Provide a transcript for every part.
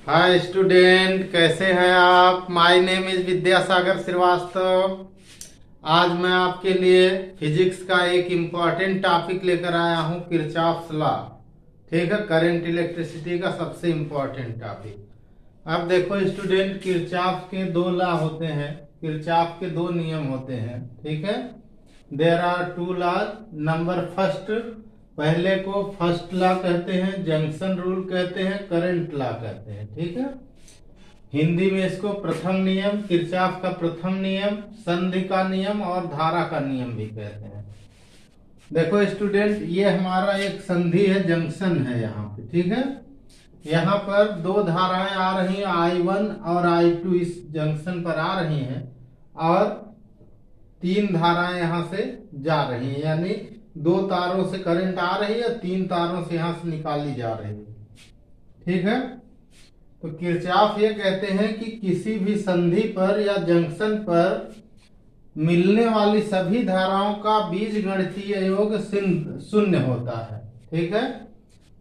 Hi student, कैसे हैं आप। My name is Vidyasagar Shrivastava. आज मैं आपके लिए फिजिक्स का एक इम्पॉर्टेंट टॉपिक लेकर आया हूँ, किरचॉफ्स लॉ। ठीक है, करंट इलेक्ट्रिसिटी का सबसे इम्पॉर्टेंट टॉपिक। अब देखो स्टूडेंट, किरचॉफ के दो लॉ होते हैं, किरचॉफ के दो नियम होते हैं। ठीक है, there are two law. Number first, पहले को फर्स्ट लॉ कहते हैं, जंक्शन रूल कहते हैं, करंट लॉ कहते हैं। ठीक है, हिंदी में इसको प्रथम नियम, किरचॉफ का प्रथम नियम, संधि का नियम और धारा का नियम भी कहते हैं। देखो स्टूडेंट, ये हमारा एक संधि है, जंक्शन है यहाँ पे। ठीक है, यहाँ पर दो धाराएं आ रही हैं, I1 और I2 इस जंक्शन पर आ रही हैं, और तीन धाराएं यहाँ से जा रही हैं, यानी दो तारों से करंट आ रही है, तीन तारों से यहाँ से निकाली जा रही है। ठीक है, तो किरचॉफ ये कहते हैं कि किसी भी संधि पर या जंक्शन पर मिलने वाली सभी धाराओं का बीजगणितीय योग शून्य होता है। ठीक है,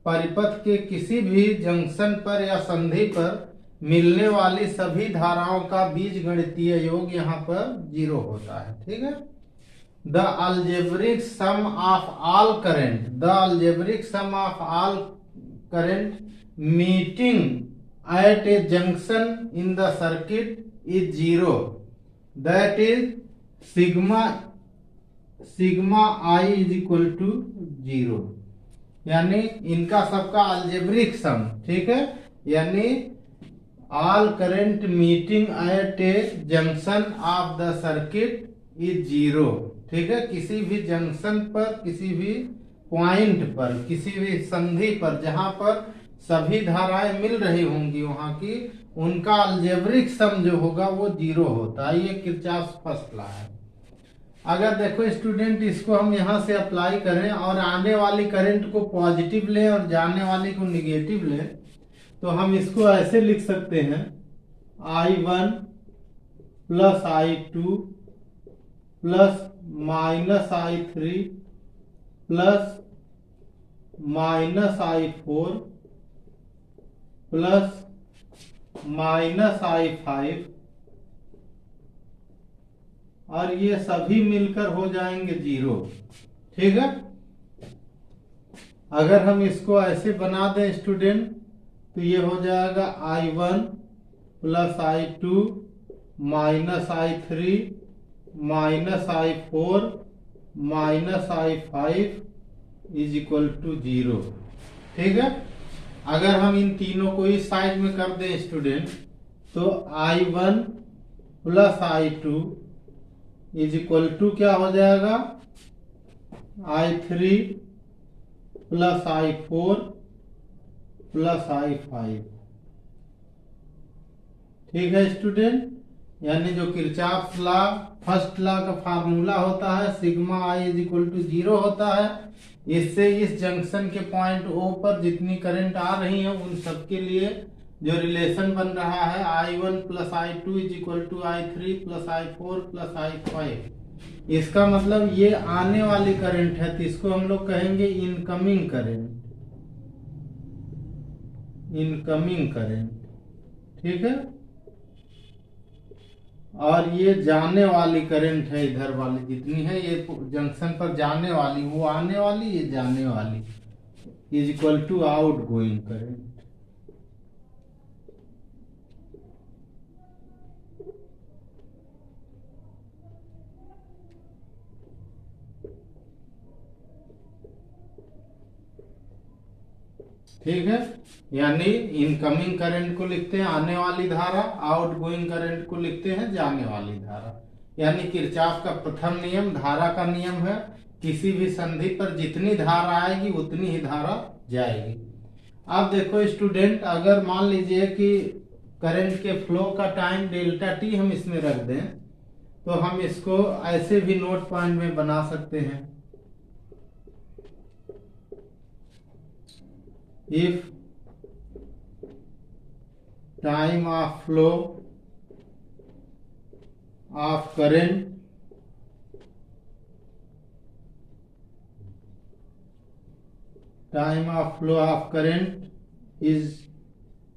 परिपथ के किसी भी जंक्शन पर या संधि पर मिलने वाली सभी धाराओं का बीजगणितीय योग यहाँ पर 0 होता है। ठीक है, the algebraic sum of all current, the algebraic sum of all current meeting at a junction in the circuit is 0, that is sigma I is equal to 0। यानी इनका सबका अलजेब्रिक सम, ठीक है, यानी all current meeting at A junction of the circuit is 0। ठीक है, किसी भी जंक्शन पर, किसी भी पॉइंट पर, किसी भी संधि पर जहां पर सभी धाराएं मिल रही होंगी वहां की, उनका अलजेब्रिक सम जो होगा वो 0 होता है। ये किरचॉफ फर्स्ट लॉ है। अगर देखो स्टूडेंट, इसको हम यहाँ से अप्लाई करें और आने वाली करंट को पॉजिटिव लें और जाने वाली को निगेटिव लें, तो हम इसको ऐसे लिख सकते हैं, I1 plus I2 plus minus I3 plus minus I4 plus minus I5, और ये सभी मिलकर हो जाएंगे 0। ठीक है, अगर हम इसको ऐसे बना दें स्टूडेंट, तो ये हो जाएगा I1 plus I2 minus I3 minus I4 minus I5 is equal to 0। ठीक है, अगर हम इन तीनों को इस साइड में कर दें स्टूडेंट, तो I1 plus I2 is equal to क्या हो जाएगा, I3 plus I4 plus I5। ठीक है स्टूडेंट, यानी जो किरचॉफ लॉ फर्स्ट लॉ का फार्मूला होता है, sigma I is equal to 0 होता है। इससे इस जंक्शन के पॉइंट O पर जितनी करंट आ रही है उन सबके लिए जो रिलेशन बन रहा है, I1 plus I2 is equal to I3 plus I4 plus I5। इसका मतलब ये आने वाली करंट है, तो इसको हम लोग कहेंगे इनकमिंग करंट, इनकमिंग करंट। ठीक है, और ये जाने वाली करंट है, इधर वाली जितनी है ये जंक्शन पर जाने वाली, वो आने वाली, ये जाने वाली, is equal to outgoing current. ठीक है, यानी इनकमिंग करंट को लिखते हैं आने वाली धारा, आउट गोइंग करंट को लिखते हैं जाने वाली धारा। यानी किरचॉफ का प्रथम नियम धारा का नियम है, किसी भी संधि पर जितनी धारा आएगी उतनी ही धारा जाएगी। अब देखो स्टूडेंट, अगर मान लीजिए कि करंट के फ्लो का टाइम डेल्टा टी हम इसमें रख दें, तो हम इसको ऐसे भी नोट पॉइंट में बना सकते हैं, if time of flow of current time of flow of current is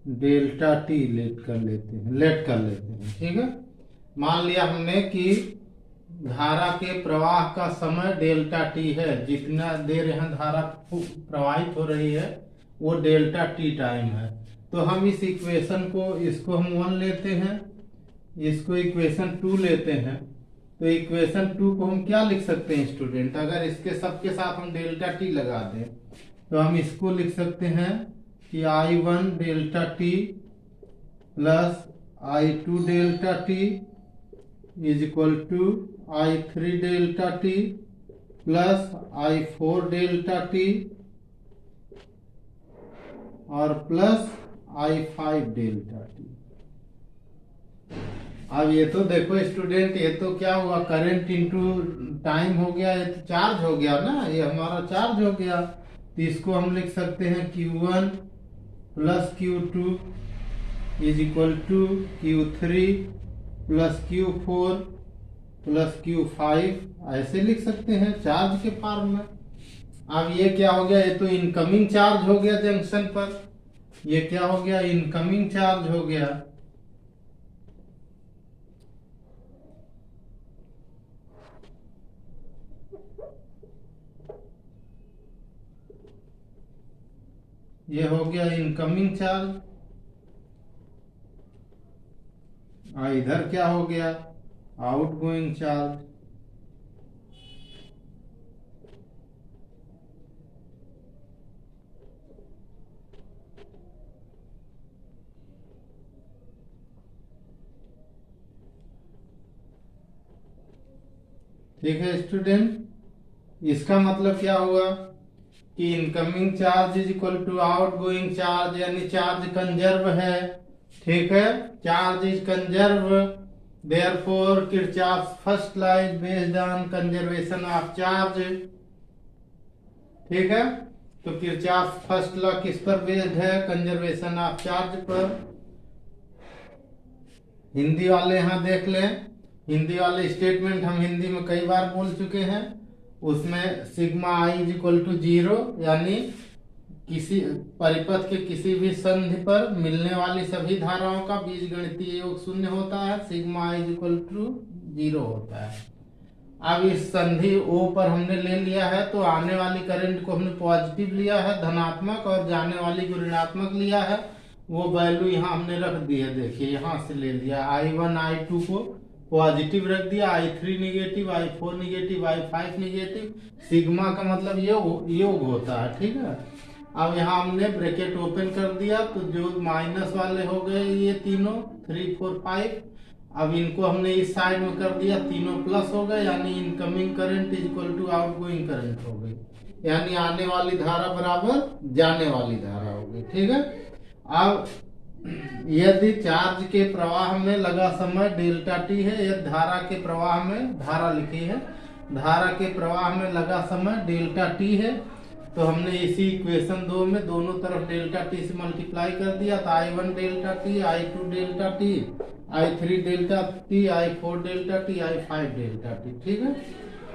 delta T let कर लेते हैं। ठीक है, मान लिया हमने कि धारा के प्रवाह का समय डेल्टा टी है, जितना देर यहाँ धारा प्रवाहित हो रही है वो डेल्टा टी टाइम है। तो हम इस इक्वेशन को, इसको हम 1 लेते हैं, इसको इक्वेशन 2 लेते हैं। तो इक्वेशन 2 को हम क्या लिख सकते हैं स्टूडेंट, अगर इसके सबके साथ हम डेल्टा टी लगा दें तो हम इसको लिख सकते हैं कि I1 delta T plus I2 delta T is equal to I3 delta T plus I4 delta T और प्लस I5 डेल्टा टी। अब ये तो देखो स्टूडेंट, ये तो क्या हुआ, करंट इनटू टाइम हो गया, ये तो चार्ज हो गया ना, ये हमारा चार्ज हो गया। तो इसको हम लिख सकते हैं Q1 plus Q2 is equal to Q3 plus Q4 plus Q5, ऐसे लिख सकते हैं चार्ज के फॉर्म में। अब ये क्या हो गया, ये तो इनकमिंग चार्ज हो गया जंक्शन पर, ये क्या हो गया, इनकमिंग चार्ज हो गया। ये हो गया इनकमिंग चार्ज। इधर क्या हो गया, आउटगोइंग चार्ज। ठीक है स्टूडेंट, इसका मतलब क्या हुआ कि incoming charge is equal to outgoing charge, यानी चार्ज कंजर्व है। ठीक है, charge is conserve, therefore Kirchhoff's first law is based on conservation of charge. ठीक है, तो किरचॉफ्स फर्स्ट लॉ किस पर बेस्ड है, कंजर्वेशन ऑफ चार्ज पर। हिंदी वाले यहाँ देख लें, हिंदी वाले स्टेटमेंट हम हिंदी में कई बार बोल चुके हैं। उसमें sigma I is equal to 0, यानी किसी परिपथ के किसी भी संधि पर मिलने वाली सभी धाराओं का बीजगणितीय योग 0 होता है, sigma I is equal to 0 होता है। अब इस संधि O पर हमने ले लिया है, तो आने वाली करंट को हमने पॉजिटिव लिया है धनात्मक, और जाने वाली को ऋणात्मक लिया है। वो वैल्यू यहाँ हमने रख दी है, देखिए यहाँ से ले लिया, I1 I2 को पॉजिटिव रख दिया, I3 negative, I4 negative, I5 negative. Sigma का मतलब ये योग होता है। ठीक है, अब यहाँ हमने ब्रैकेट ओपन कर दिया, तो जो माइनस वाले हो गए ये तीनों 3 4 5, अब इनको हमने इस साइड में कर दिया, तीनों प्लस हो गए, यानी incoming current is equal to outgoing current हो गई, यानी आने वाली धारा बराबर जाने वाली धारा हो गई। ठीक है, अब यदि चार्ज के प्रवाह में लगा समय डेल्टा टी है, यदि धारा के प्रवाह में, धारा लिखी है, धारा के प्रवाह में लगा समय डेल्टा टी है, तो हमने इसी इक्वेशन 2 में दोनों तरफ डेल्टा टी से मल्टीप्लाई कर दिया, तो I1 delta T, I2 delta T, I3 delta T, I4 delta T, I5 delta T. ठीक है,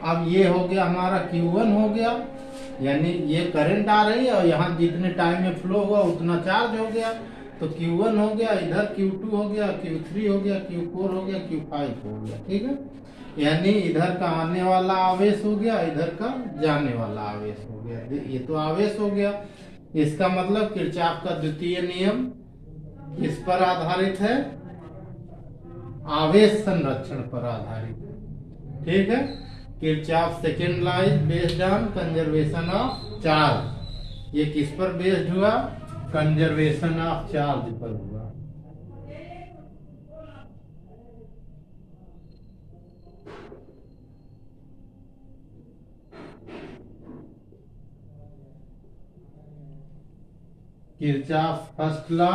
अब ये हो गया हमारा Q1 हो गया, यानी ये करंट आ रही है और यहाँ जितने टाइम में फ्लो हुआ उतना चार्ज हो गया, तो Q1 हो गया, इधर Q2 हो गया, Q3 हो गया, Q4 हो गया, Q5 हो गया। ठीक है, यानी इधर का आने वाला आवेश हो गया, इधर का जाने वाला आवेश हो गया, ये तो आवेश हो गया। इसका मतलब किरचॉफ का द्वितीय नियम किस पर आधारित है, आवेश संरक्षण पर आधारित है। ठीक है, Kirchhoff second law is based on conservation of charge. ये किस पर बेस्ड हुआ, कंजर्वेशन ऑफ चार्ज पर हुआ। Kirchhoff first law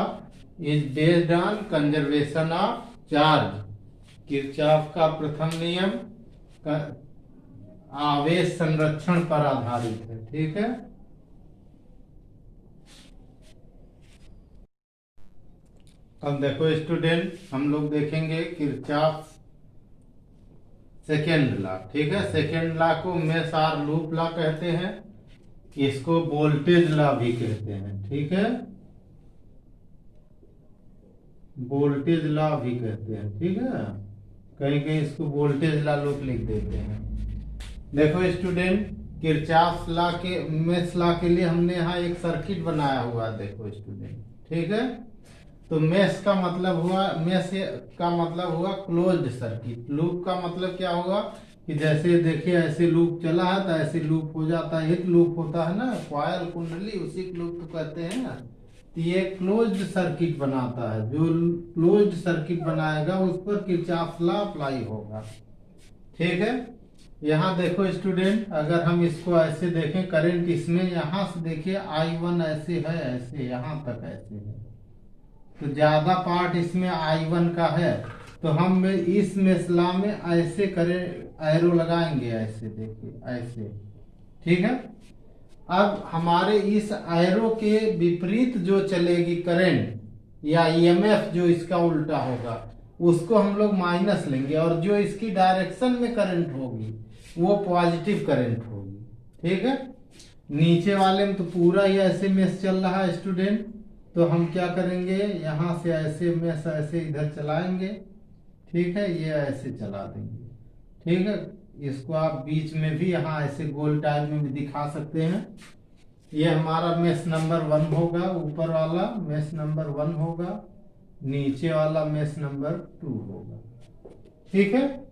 is based on conservation of charge. Kirchhoff का प्रथम नियम आवेश संरक्षण पर आधारित है। ठीक है, अब देखो स्टूडेंट, हम लोग देखेंगे किरचॉफ सेकेंड लॉ। ठीक है, सेकेंड लॉ को मेश और लूप लॉ कहते हैं, इसको वोल्टेज लॉ भी कहते हैं। ठीक है, वोल्टेज लॉ भी कहते हैं, ठीक है। कहीं कहीं इसको वोल्टेज लॉ लोग लिख देते हैं। देखो स्टूडेंट, किरचॉफ लॉ के मेष लॉ के लिए हमने यहाँ एक सर्किट बनाया हुआ है, देखो स्टूडेंट, ठीक है। तो मेष का मतलब हुआ क्लोज्ड सर्किट। लूप का मतलब क्या होगा कि जैसे देखिए ऐसे लूप चला है तो ऐसे लूप हो जाता है, एक लूप होता है ना, कॉइल कुंडली, उसी को लूप तो कहते हैं ना। तो ये क्लोज्ड सर्किट बनाता है। जो क्लोज्ड सर्किट बनाएगा उस पर किरचॉफ लॉ अप्लाई होगा, ठीक है। यहाँ देखो स्टूडेंट, अगर हम इसको ऐसे देखें, करंट इसमें यहाँ से देखिए I1 ऐसे है, ऐसे यहाँ तक ऐसे है, तो ज्यादा पार्ट इसमें I1 का है, तो हम इस मेष लॉ में ऐसे करें, एरो लगाएंगे, ऐसे देखिए ऐसे, ठीक है। अब हमारे इस एरो के विपरीत जो चलेगी करंट या ईएमएफ जो इसका उल्टा होगा, उसको हम लोग माइनस लेंगे, और जो इसकी डायरेक्शन में करंट होगी वो पॉजिटिव करंट होगी, ठीक है। नीचे वाले में तो पूरा ही ऐसे मेष चल रहा है स्टूडेंट, तो हम क्या करेंगे, यहाँ से ऐसे मेष ऐसे इधर चलाएंगे, ठीक है, ये ऐसे चला देंगे, ठीक है। इसको आप बीच में भी यहाँ ऐसे गोल टाइप में भी दिखा सकते हैं। ये हमारा मेष नंबर 1 होगा, ऊपर वाला मेष नंबर 1 होगा, नीचे वाला मेष नंबर 2 होगा, ठीक है।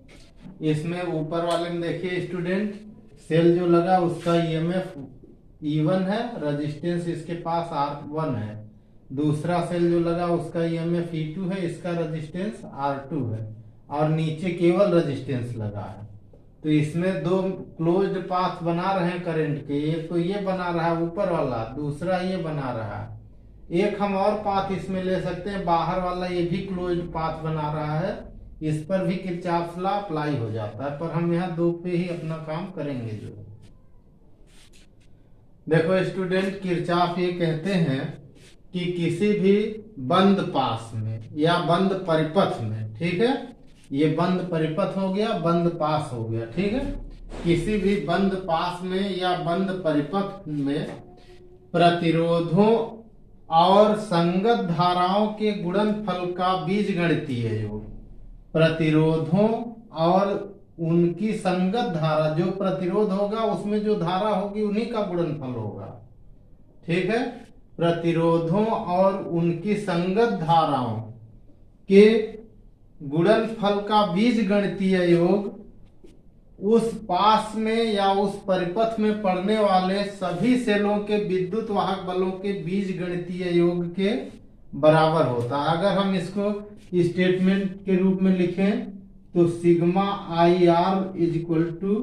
इसमें ऊपर वाले में देखिए स्टूडेंट, सेल जो लगा उसका ईएमएफ E1 है, रेजिस्टेंस इसके पास R1 है। दूसरा सेल जो लगा उसका ईएमएफ E2 है, इसका रेजिस्टेंस R2 है, और नीचे केवल रेजिस्टेंस लगा है। तो इसमें दो क्लोज्ड पाथ बना रहे हैं करंट के, एक तो ये बना रहा है ऊपर वाला, दूसरा ये बना रहा है। एक हम और पाथ इसमें ले सकते हैं, बाहर वाला ये भी क्लोज्ड पाथ बना रहा है, इस पर भी किरचॉफ लॉ अप्लाई हो जाता है, पर हम यहाँ 2 पे ही अपना काम करेंगे। जो देखो स्टूडेंट, किरचॉफ ये कहते हैं कि किसी भी बंद पास में या बंद परिपथ में, ठीक है, ये बंद परिपथ हो गया, बंद पास हो गया, ठीक है। किसी भी बंद पास में या बंद परिपथ में प्रतिरोधों और संगत धाराओं के गुणनफल का बीजगणितीय योग, प्रतिरोधों और उनकी संगत धारा, जो प्रतिरोध होगा उसमें जो धारा होगी उन्हीं का गुणनफल होगा, ठीक है। प्रतिरोधों और उनकी संगत धाराओं के गुणनफल का बीजगणितीय योग उस पास में या उस परिपथ में पड़ने वाले सभी सेलों के विद्युत वाहक बलों के बीजगणितीय योग के बराबर होता है। अगर हम इसको स्टेटमेंट के रूप में लिखें तो sigma IR is equal to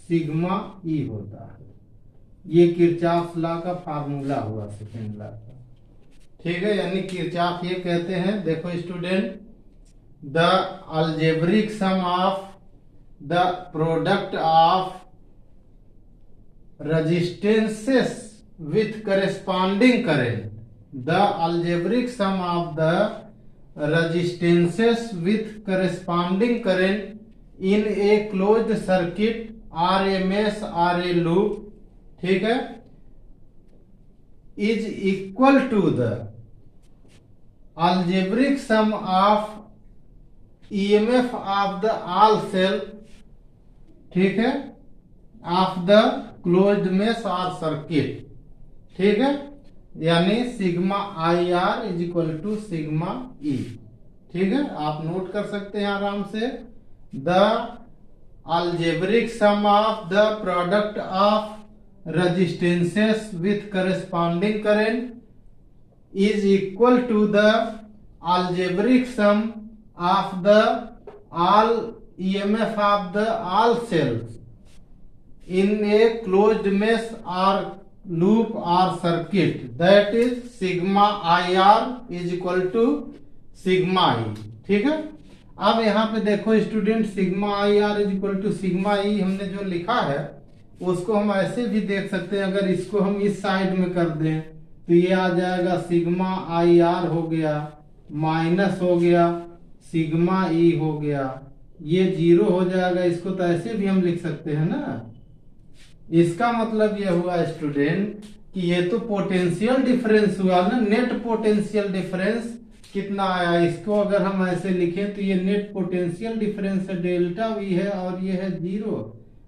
sigma E होता है। ये किरचॉफ लॉ का फार्मूला हुआ सेकेंड लॉ का, ठीक है। यानी किरचॉफ ये कहते हैं, देखो student, the algebraic sum of the product of resistances with corresponding current, the algebraic sum of the resistances with corresponding current in a closed circuit or a mesh or a loop, ठीक है, is equal to the algebraic sum of EMF of the all cell, ठीक है, of the closed mesh or circuit, ठीक है। यानी sigma IR is equal to sigma E, ठीक है। आप नोट कर सकते हैं आराम से, the algebraic sum of the product of resistances with corresponding current is equal to the algebraic sum of the all EMF of the all cells in a closed mesh और loop और circuit, that is sigma IR is equal to sigma E, ठीक है। अब यहाँ पे देखो student, sigma IR is equal to sigma E हमने जो लिखा है उसको हम ऐसे भी देख सकते हैं। अगर इसको हम इस साइड में कर दें तो ये आ जाएगा सिग्मा IR हो गया, माइनस हो गया सिग्मा E हो गया, ये 0 हो जाएगा। इसको तो ऐसे भी हम लिख सकते हैं ना। इसका मतलब यह हुआ स्टूडेंट कि ये तो पोटेंशियल डिफरेंस हुआ ना, नेट पोटेंशियल डिफरेंस कितना आया, इसको अगर हम ऐसे लिखें तो ये नेट पोटेंशियल डिफरेंस है, डेल्टा वी है और ये है जीरो।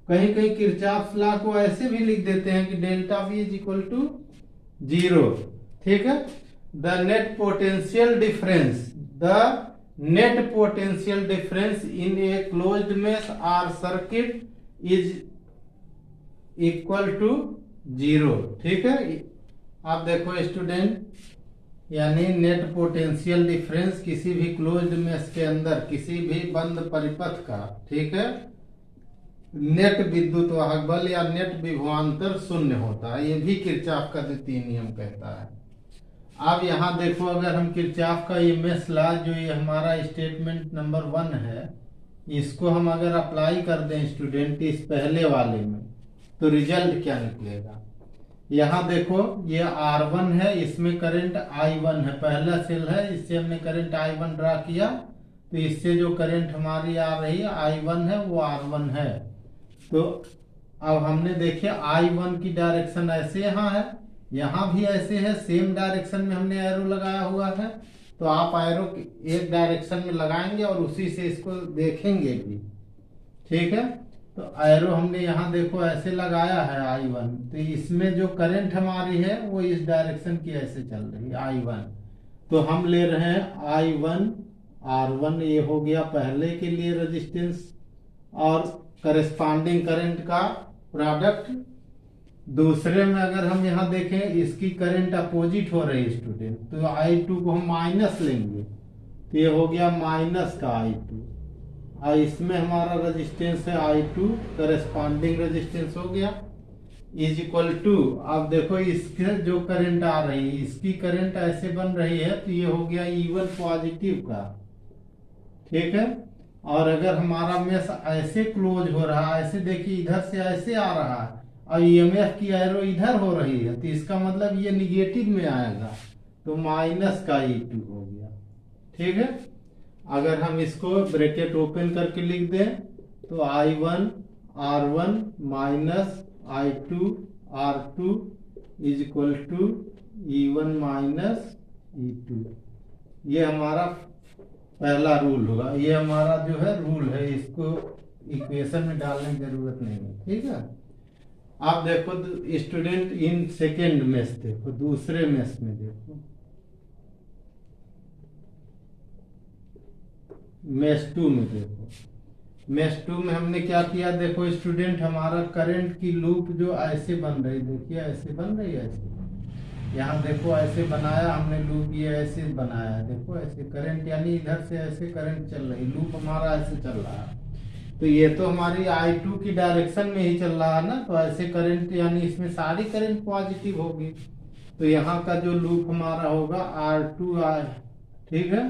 कहीं कहीं किरचॉफ लॉ को ऐसे भी लिख देते हैं कि delta V is equal to zero. ठीक है, the net potential difference, the net potential difference in a closed mesh or circuit is equal to zero. ठीक है, आप देखो स्टूडेंट, यानी नेट पोटेंशियल डिफरेंस किसी भी क्लोज्ड मेश के अंदर किसी भी बंद परिपथ का, ठीक है, नेट विद्युत वाहक बल या नेट विभवांतर शून्य होता है। ये भी किरचॉफ का द्वितीय नियम कहता है। अब यहाँ देखो, अगर हम किरचॉफ का ये मेश लॉ जो ये हमारा स्टेटमेंट नंबर 1 है, इसको हम अगर अप्लाई कर दें स्टूडेंट इस पहले वाले में, तो रिजल्ट क्या निकलेगा। यहाँ देखो ये R1 है, इसमें करंट I1 है, पहला सेल है, इससे हमने करंट I1 ड्रा किया, तो इससे जो करंट हमारी आ रही है I1 है वो R1 है। तो अब हमने देखे I1 की डायरेक्शन ऐसे यहाँ है, यहाँ भी ऐसे है, सेम डायरेक्शन में हमने एरो लगाया हुआ है। तो आप एरो एक डायरेक्शन में लगाएंगे और उसी से इसको देखेंगे भी। ठीक है, तो एरो हमने यहाँ देखो ऐसे लगाया है I1, तो इसमें जो करंट हमारी है वो इस डायरेक्शन की ऐसे चल रही है I1। तो हम ले रहे हैं I1 R1, ये हो गया पहले के लिए रेजिस्टेंस और करस्पॉन्डिंग करंट का प्रोडक्ट। दूसरे में अगर हम यहाँ देखें, इसकी करंट अपोजिट हो रही है स्टूडेंट, तो I2 को हम माइनस लेंगे, तो ये हो गया माइनस का I2, और इसमें हमारा रेजिस्टेंस है I2, करस्पॉन्डिंग रेजिस्टेंस हो गया, इज इक्वल टू, अब देखो इसके जो करंट आ रही है, इसकी करंट ऐसे बन रही है, तो ये हो गया E1 पॉजिटिव का। ठीक है, और अगर हमारा मेश ऐसे क्लोज हो रहा है, ऐसे देखिए इधर से ऐसे आ रहा है और EMF की एरो इधर हो रही है, तो इसका मतलब ये निगेटिव में आएगा, तो माइनस का E2 हो गया। ठीक है, अगर हम इसको ब्रैकेट ओपन करके लिख दें तो I1 R1 minus I2 R2 is equal to E1 minus E2। ये हमारा पहला रूल होगा, ये हमारा जो है रूल है, इसको इक्वेशन में डालने की जरूरत नहीं है। ठीक है, आप देखो स्टूडेंट इन सेकेंड मेश, देखो दूसरे मेश में देखो, मेश 2 में देखो, मेश 2 में हमने क्या किया, देखो स्टूडेंट हमारा करंट की लूप जो ऐसे बन रही, देखिए ऐसे बन रही है, ऐसे यहाँ देखो ऐसे बनाया हमने लूप, ये ऐसे बनाया, देखो ऐसे करंट, यानी इधर से ऐसे करंट चल रही, लूप हमारा ऐसे चल रहा है। तो ये तो हमारी I2 की डायरेक्शन में ही चल रहा है ना, तो ऐसे करंट, यानी इसमें सारी करंट पॉजिटिव होगी, तो यहाँ का जो लूप हमारा होगा R2 I, ठीक है,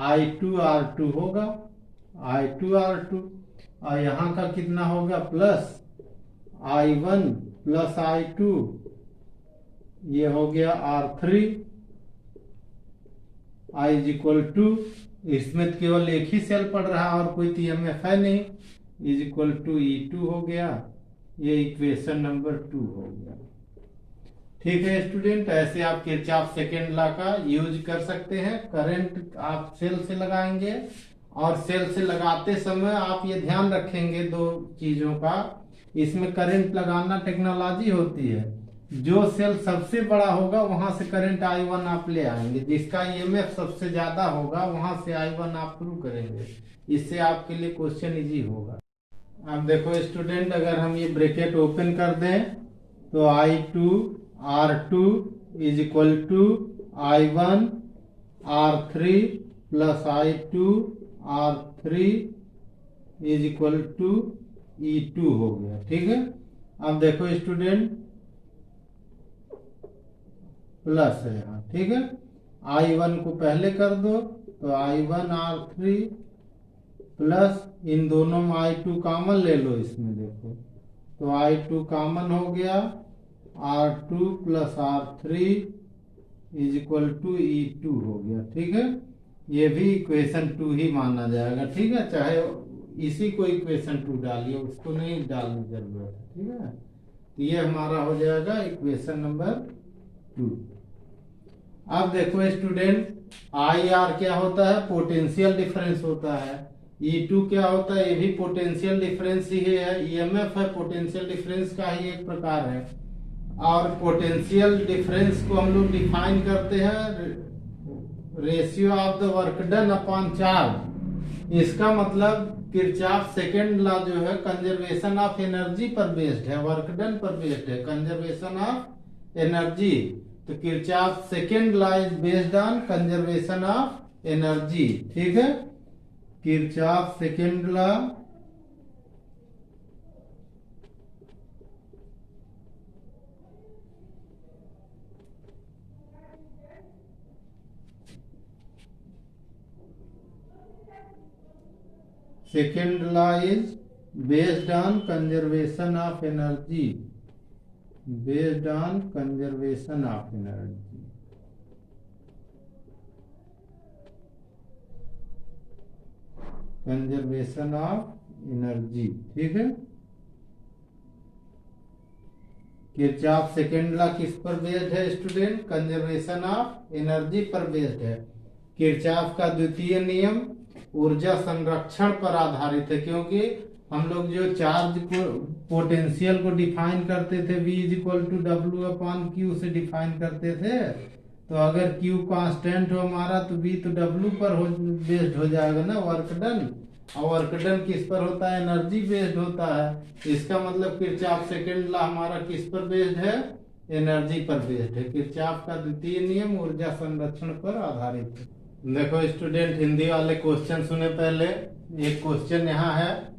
I2 R2 होगा, I2 R2, और यहाँ का कितना होगा प्लस I1 प्लस I2, ये हो गया R3, I is equal to, इसमें केवल एक ही सेल पड़ रहा है और कोई TMF है नहीं, इज इक्वल टू E2 हो गया। ये इक्वेशन नंबर 2 हो गया। ठीक है स्टूडेंट, ऐसे आप किरचॉफ सेकेंड लॉ का यूज कर सकते हैं। करंट आप सेल से लगाएंगे और सेल से लगाते समय आप ये ध्यान रखेंगे दो चीजों का, इसमें करंट लगाना टेक्नोलॉजी होती है, जो सेल सबसे बड़ा होगा वहां से करंट I1 आप ले आएंगे, जिसका EMF सबसे ज्यादा होगा वहां से I1 आप शुरू करेंगे, इससे आपके लिए क्वेश्चन इजी होगा। अब देखो स्टूडेंट, अगर हम ये ब्रैकेट ओपन कर दें तो I2 R2 is equal to I1 R3 plus I2 R3 is equal to E2 हो गया। ठीक है, अब देखो स्टूडेंट प्लस है यहाँ, ठीक है, I1 को पहले कर दो तो I1 R3 प्लस इन दोनों में I2 कॉमन ले लो, इसमें देखो तो I2 कॉमन हो गया, R2 plus R3 is equal to E2 हो गया। ठीक है, ये भी इक्वेशन 2 ही माना जाएगा। ठीक है, चाहे इसी को इक्वेशन 2 डालिए, उसको नहीं डालने की जरूरत है। ठीक है, तो ये हमारा हो जाएगा इक्वेशन नंबर 2। अब देखो स्टूडेंट, आई आर क्या होता है, पोटेंशियल डिफरेंस होता है। E2 क्या होता है, ये भी पोटेंशियल डिफरेंस ही है। ईएमएफ है, पोटेंशियल डिफरेंस का ही एक प्रकार है। और पोटेंशियल डिफरेंस को हम लोग डिफाइन करते हैं ratio of the work done upon charge. इसका मतलब किरचॉफ सेकेंड लॉ जो है कंजर्वेशन ऑफ एनर्जी पर बेस्ड है, वर्क डन पर बेस्ड है, कंजर्वेशन ऑफ एनर्जी। तो Kirchhoff second law is based on conservation of energy. ठीक है, Kirchhoff second law second law is based on conservation of energy, based on conservation of energy। Conservation of energy. ठीक है, Kirchhoff second law किस पर based है student, conservation of energy पर based है। Kirchhoff का द्वितीय नियम ऊर्जा संरक्षण पर आधारित है, क्योंकि हम लोग जो चार्ज को पोटेंशियल को डिफाइन करते थे V is equal to W upon Q से डिफाइन करते थे। तो अगर Q कांस्टेंट हो हमारा तो V तो W पर बेस्ड हो जाएगा ना, वर्क डन। और वर्क डन किस पर होता है, एनर्जी बेस्ड होता है। इसका मतलब किरचॉफ सेकेंड लॉ हमारा किस पर बेस्ड है, एनर्जी पर बेस्ड है। किरचॉफ का द्वितीय नियम ऊर्जा संरक्षण पर आधारित है। देखो स्टूडेंट, हिंदी वाले क्वेश्चन सुने पहले। एक क्वेश्चन यहाँ है,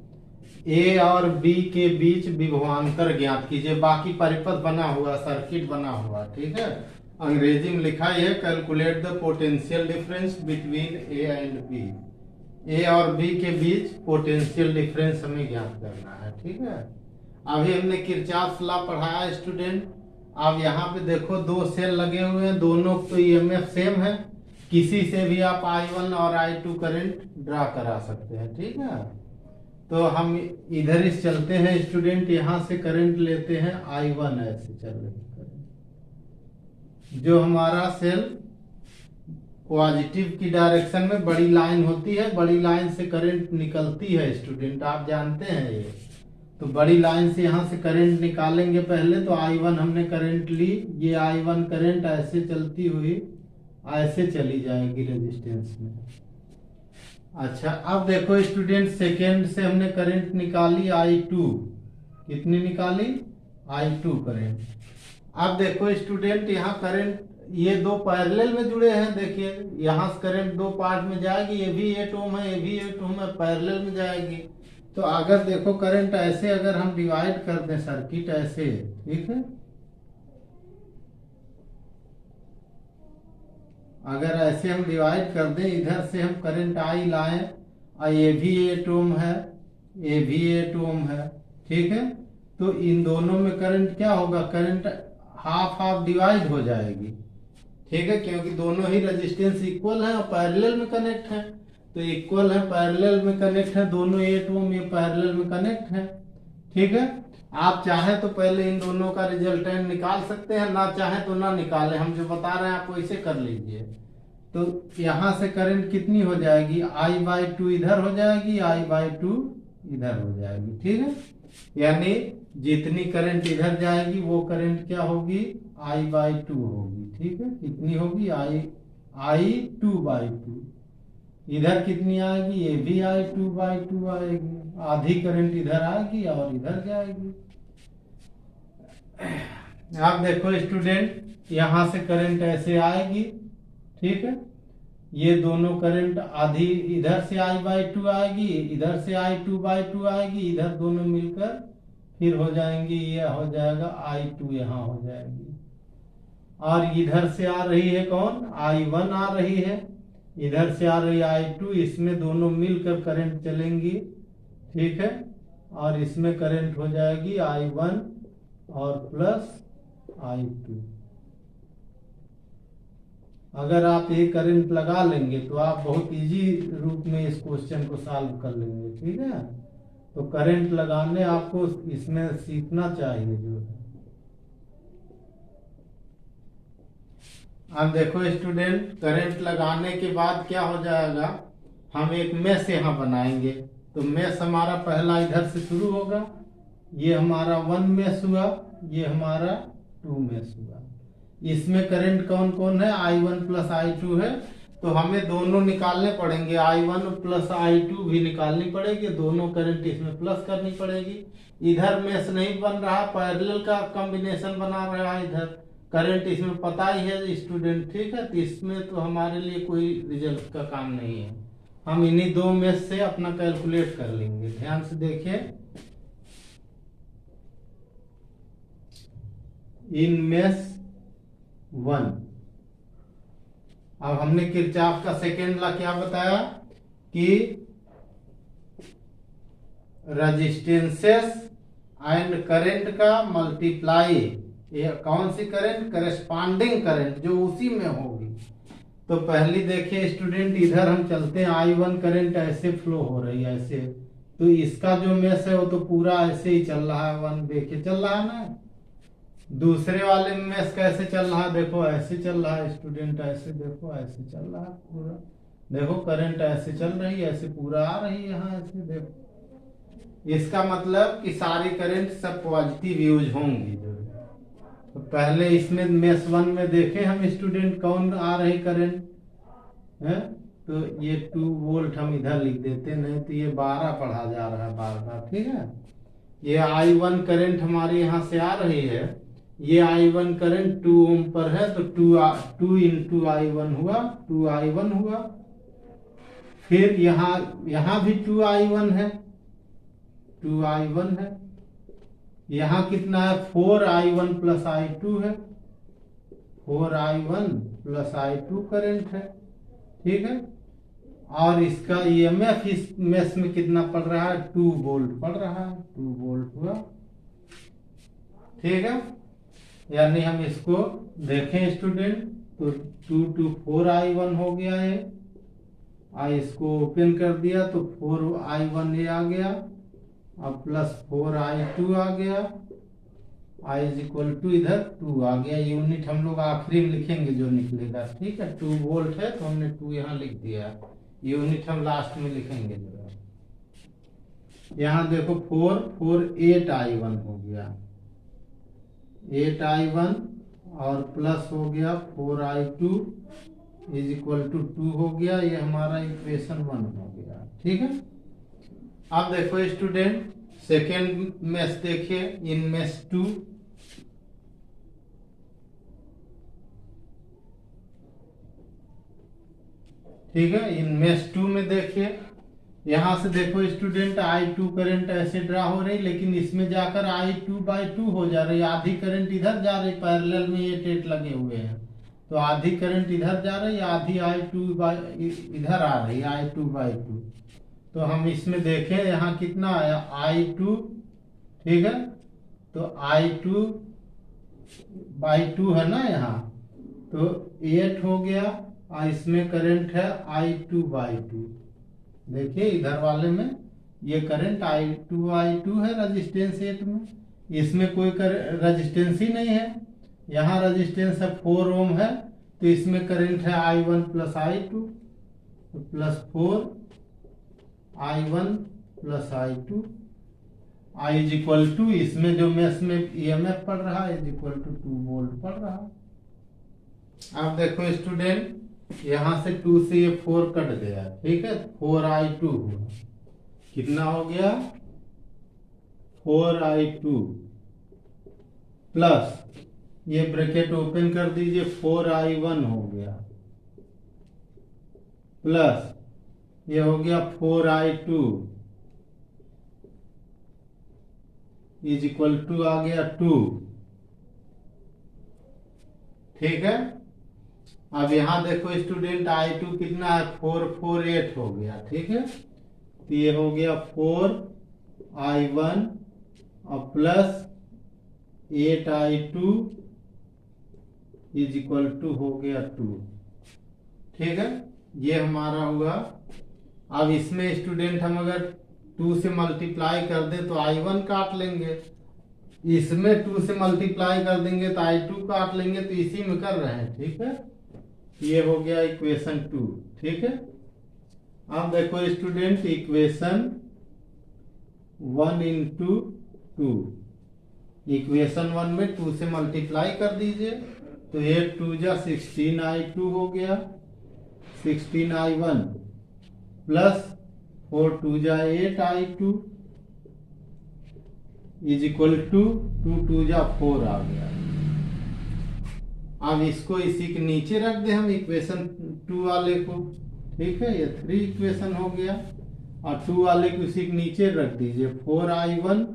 ए और बी के बीच विभवांतर ज्ञात कीजिए। बाकी परिपथ बना हुआ, सर्किट बना हुआ, ठीक है। अंग्रेजी में लिखा है calculate the potential difference between A and B. A और बी के बीच पोटेंशियल डिफरेंस हमें ज्ञात करना है, ठीक है। अभी हमने किरचॉफ लॉ पढ़ाया स्टूडेंट। अब यहाँ पे देखो दो सेल लगे हुए हैं, दोनों तो ईएमएफ सेम है। किसी से भी आप I1 और I2 करंट ड्रा करा सकते हैं, ठीक है। तो हम इधर ही चलते हैं स्टूडेंट, यहाँ से करंट लेते हैं I1, ऐसे चल रहे करंट। जो हमारा सेल पॉजिटिव की डायरेक्शन में बड़ी लाइन होती है, बड़ी लाइन से करंट निकलती है स्टूडेंट, आप जानते हैं ये। तो बड़ी लाइन से यहाँ से करंट निकालेंगे पहले। तो I1 हमने करंट ली, ये I1 करंट ऐसे चलती हुई ऐसे चली जाएगी रेजिस्टेंस में। अच्छा, अब देखो स्टूडेंट, सेकेंड से हमने करंट निकाली I2। कितनी निकाली, I2 करंट। अब देखो स्टूडेंट, यहाँ करंट ये दो पैरेलल में जुड़े हैं। देखिए यहाँ से करंट दो पार्ट में जाएगी, ये भी 8 ओम है, ये भी 8 ओम है, पैरेलल में जाएगी। तो अगर देखो करंट ऐसे अगर हम डिवाइड कर दें सर्किट ऐसे, ठीक है, अगर ऐसे हम डिवाइड कर दें, इधर से हम करंट I लाएं, ये भी 8 ओम है, ये भी 8 ओम है, ठीक है। तो इन दोनों में करंट क्या होगा, करंट हाफ हाफ डिवाइड हो जाएगी, ठीक है, क्योंकि दोनों ही रेजिस्टेंस इक्वल है और पैरेलल में कनेक्ट है। तो इक्वल है, पैरेलल में कनेक्ट है, दोनों 8 ओम ये पैरेलल में कनेक्ट है, ठीक है। आप चाहे तो पहले इन दोनों का रिजल्टेंट निकाल सकते हैं, ना चाहे तो ना निकालें, हम जो बता रहे हैं आप वैसे कर लीजिए। तो यहाँ से करंट कितनी हो जाएगी, I/2 इधर हो जाएगी, I/2 इधर हो जाएगी, ठीक है। यानी जितनी करंट इधर जाएगी वो करंट क्या होगी, I/2 होगी, ठीक है। कितनी होगी, I/2/2। इधर कितनी आएगी, ये भी I/2/2 आएगी। आधी करंट इधर आएगी और इधर जाएगी। आप देखो स्टूडेंट, यहां से करंट ऐसे आएगी, ठीक है। ये दोनों करंट आधी इधर से I/2 आएगी, इधर से I/2/2 आएगी, इधर दोनों मिलकर फिर हो जाएंगी, ये हो जाएगा I2 यहाँ हो जाएगी। और इधर से आ रही है कौन, I1 आ रही है, इधर से आ रही I2, इसमें दोनों मिलकर करंट चलेंगी, ठीक है। और इसमें करंट हो जाएगी I1 और प्लस I2। अगर आप ये करंट लगा लेंगे तो आप बहुत इजी रूप में इस क्वेश्चन को सॉल्व कर लेंगे, ठीक है। तो करंट लगाने आपको इसमें सीखना चाहिए जो है। अब देखो स्टूडेंट, करंट लगाने के बाद क्या हो जाएगा, हम एक मेश यहाँ बनाएंगे। तो मेश हमारा पहला इधर से शुरू होगा, ये हमारा 1 मेश हुआ, ये हमारा 2 मेश हुआ। इसमें करंट कौन कौन है, I1 प्लस I2 है। तो हमें दोनों निकालने पड़ेंगे, I1 प्लस I2 भी निकालनी पड़ेगी, दोनों करंट इसमें प्लस करनी पड़ेगी। इधर मेश नहीं बन रहा, पैरेलल का कॉम्बिनेशन बना रहा है, इधर करंट इसमें पता ही है स्टूडेंट, ठीक है। तो इसमें तो हमारे लिए कोई रिजल्ट का काम नहीं है, हम इन्हीं 2 मेश से अपना कैलकुलेट कर लेंगे। ध्यान से देखिए, इन मेश 1, अब हमने किरचॉफ का सेकेंड लॉ क्या बताया कि रेजिस्टेंसेस एंड करंट का मल्टीप्लाई, ये कौन सी करंट, करस्पॉन्डिंग करंट जो उसी में होगी। तो पहली देखिए स्टूडेंट, इधर हम चलते हैं, I1 करंट ऐसे फ्लो हो रही है ऐसे, तो इसका जो मेश है वो तो पूरा ऐसे ही चल रहा है, 1 देखिए चल रहा है ना। दूसरे वाले में मेश कैसे चल रहा है, देखो ऐसे चल रहा है स्टूडेंट, ऐसे देखो ऐसे चल रहा है पूरा, देखो करंट ऐसे चल रही है, ऐसे पूरा आ रही है यहाँ ऐसे देखो। इसका मतलब कि सारी करंट सब पॉजिटिव यूज होंगी। तो पहले इसमें मेश 1 में देखें हम स्टूडेंट कौन आ रही करंट है, तो ये 2 वोल्ट हम इधर लिख देते, नहीं तो ये 12 पढ़ा जा रहा है बार बार, ठीक है। ये I1 करंट हमारे यहाँ से आ रही है, ये I1 करंट 2 ओम पर है, तो 2 इंटू I1 हुआ, 2I1 हुआ। फिर यहाँ भी 2I1 है, 2I1 है। यहाँ कितना है, 4I1 प्लस I2 है, 4I1 प्लस I2 करंट है, ठीक है। और इसका EMF इस मेश में कितना पड़ रहा है, 2 वोल्ट पड़ रहा है, 2 वोल्ट हुआ, ठीक है। यानी हम इसको देखें स्टूडेंट, तो 2 to 4I1 हो गया है, इसको ओपन कर दिया तो 4I1 ये आ गया, अब प्लस 4I2 आ गया, I इज इक्वल टू इधर 2 आ गया। यूनिट हम लोग आखिरी में लिखेंगे जो निकलेगा, ठीक है। 2 वोल्ट है तो हमने 2 यहाँ लिख दिया, यूनिट हम लास्ट में लिखेंगे जरा। यहाँ देखो 8I1 हो गया, 8I1 और प्लस हो गया 4I2 इज इक्वल टू 2 हो गया, ये हमारा इक्वेशन 1 हो गया, ठीक है। अब देखो स्टूडेंट, सेकेंड मेश देखिए, इन मेश 2, ठीक है। इन मेश 2 में देखिए, यहां से देखो स्टूडेंट I2 करंट ऐसे ड्रा हो रही, लेकिन इसमें जाकर I2/2 हो जा रही, आधी करंट इधर जा रही, पैरेलल में ये टेट लगे हुए हैं, तो आधी करंट इधर जा रही, आधी इधर आ रही, I2/2। तो हम इसमें देखें यहाँ कितना आया, I2, ठीक है। तो I2/2 है ना यहाँ, तो 8 हो गया, और इसमें करंट है I2/2। देखिए इधर वाले में ये करंट I2/2 है, रेजिस्टेंस 8 में, इसमें कोई रेजिस्टेंस ही नहीं है, यहाँ रेजिस्टेंस है 4 ओम है, तो इसमें करंट है I1 प्लस I2, तो plus 4I1 plus I2, I is equal to, इसमें जो मेश में EMF पड़ रहा है इज इक्वल टू 2 वोल्ट पड़ रहा है। अब देखो स्टूडेंट, यहां से 2 से ये 4 कट गया, ठीक है, 4I2 हुआ, कितना हो गया, 4I2 प्लस ये ब्रैकेट ओपन कर दीजिए, 4I1 हो गया, प्लस ये हो गया 4I2 इज इक्वल टू आ गया 2, ठीक है। अब यहां देखो स्टूडेंट, I2 कितना है, 448 हो गया, ठीक है। तो ये हो गया 4I1 और plus 8I2 is equal to हो गया 2, ठीक है। ये हमारा हुआ। अब इसमें स्टूडेंट हम अगर 2 से मल्टीप्लाई कर दें तो I1 काट लेंगे, इसमें 2 से मल्टीप्लाई कर देंगे तो I2 काट लेंगे, तो इसी में कर रहे हैं, ठीक है। ये हो गया इक्वेशन 2। ठीक है, अब देखो स्टूडेंट इक्वेशन 1 इंटू 2, इक्वेशन 1 में 2 से मल्टीप्लाई कर दीजिए तो 8 2 जा 16i2 हो गया, 16i1 प्लस 4 2 जा 8i2 इज इक्वल टू 2 2 जा 4 आ गया। अब इसको इसी के नीचे रख दे हम इक्वेशन 2 वाले को। ठीक है, ये 3 इक्वेशन हो गया और 2 वाले को इसी के नीचे रख दीजिए, 4i1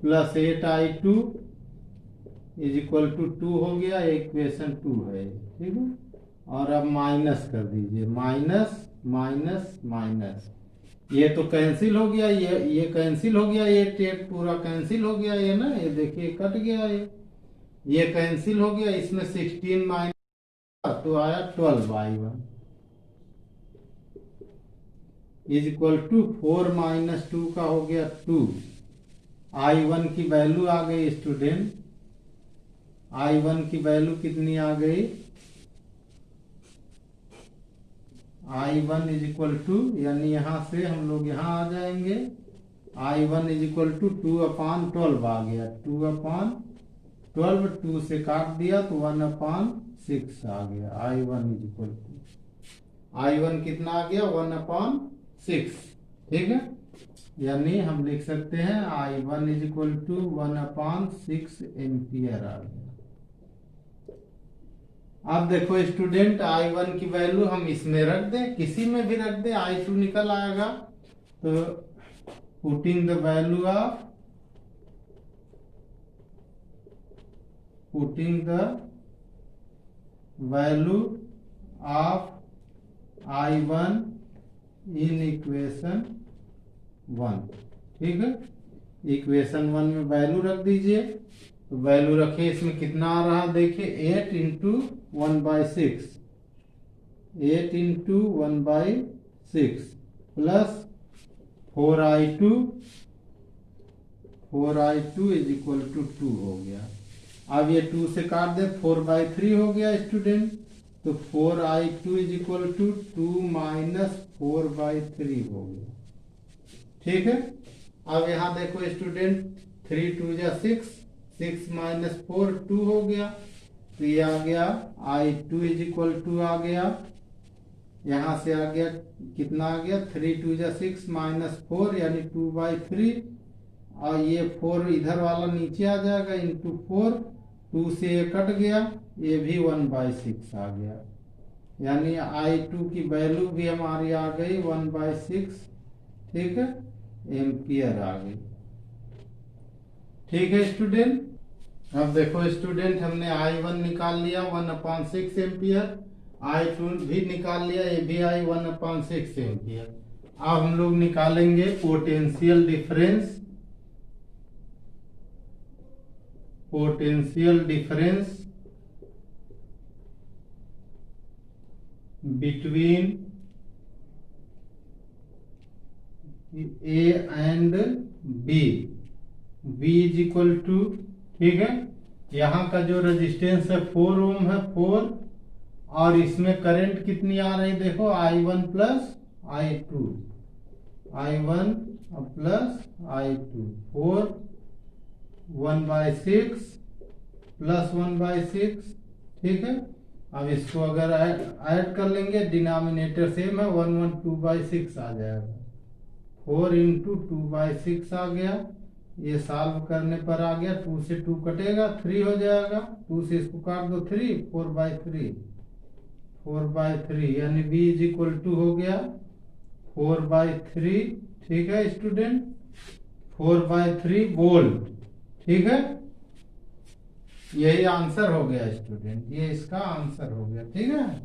plus 8i2 is equal to 2 हो गया, इक्वेशन 2 है। ठीक है, और अब माइनस कर दीजिए, माइनस माइनस माइनस, ये तो कैंसिल हो गया, ये कैंसिल हो गया, ये टेट पूरा कैंसिल हो गया, ये ना, ये देखिए कट गया, ये कैंसिल हो गया, इसमें 16 माइनस तो आया 12i1 is equal to 4 minus 2 का हो गया 2। i1 की वैल्यू आ गई स्टूडेंट, i1 की वैल्यू कितनी आ गई, i1 इज इक्वल टू, यानी यहां से हम लोग यहां आ जाएंगे, i1 इज इक्वल टू 2/12 आ गया, 2/12, 2 से काट दिया तो 1/6 आ गया, i1 is equal to, i1 कितना आ गया 1/6। ठीक है, यानी हम लिख सकते हैं i1 is equal to 1/6 ampere आ गया। अब देखो स्टूडेंट i1 की वैल्यू हम इसमें रख दें, किसी में भी रख दें, i2 निकल आएगा, तो putting the value of i1 in equation 1। ठीक है, इक्वेशन 1 में वैल्यू रख दीजिए, तो वैल्यू रखे, इसमें कितना आ रहा देखिए 8 into 1/6, 8 into 1/6 plus 4i2 is equal to 2 हो गया। अब ये 2 से काट दे, 4/3 हो गया स्टूडेंट, तो 4i2 is equal to 2 minus 4/3 हो गया। ठीक है, अब यहाँ देखो स्टूडेंट 3 2 जा 6, 6 माइनस 4 2 हो गया, तो ये आ गया i2 इज इक्वल टू आ गया, यहां से आ गया कितना आ गया 3 2 जा 6 माइनस 4 यानी 2/3, और ये 4 इधर वाला नीचे आ जाएगा इंटू 4, 2 से ये कट गया, ये भी 1/6 आ गया, यानी i2 की वैल्यू भी हमारी आ गई 1/6। ठीक है, एम्पियर आ गई। ठीक है स्टूडेंट, अब देखो स्टूडेंट हमने i1 निकाल लिया 1/6 एम्पियर, i2 भी निकाल लिया, ये भी आई 1/6 एम्पियर। अब हम लोग निकालेंगे potential difference between A and B, V is equal to, ठीक है, यहाँ का जो रेजिस्टेंस है 4 ओम है 4, और इसमें करंट कितनी आ रही देखो i1 plus i2, i1 plus i2, 4 1/6 plus 1/6। ठीक है, अब इसको अगर ऐड कर लेंगे, डिनोमिनेटर सेम है, 1 1 2/6 आ जाएगा, 4 इंटू 2/6 आ गया, ये सॉल्व करने पर आ गया, 2 से 2 कटेगा 3 हो जाएगा, 2 से इसको काट दो 3, 4/3 यानी B इज इक्वल टू हो गया 4/3। ठीक है स्टूडेंट, 4/3 वोल्ट। ठीक है, यही आंसर हो गया स्टूडेंट, ये इसका आंसर हो गया। ठीक है।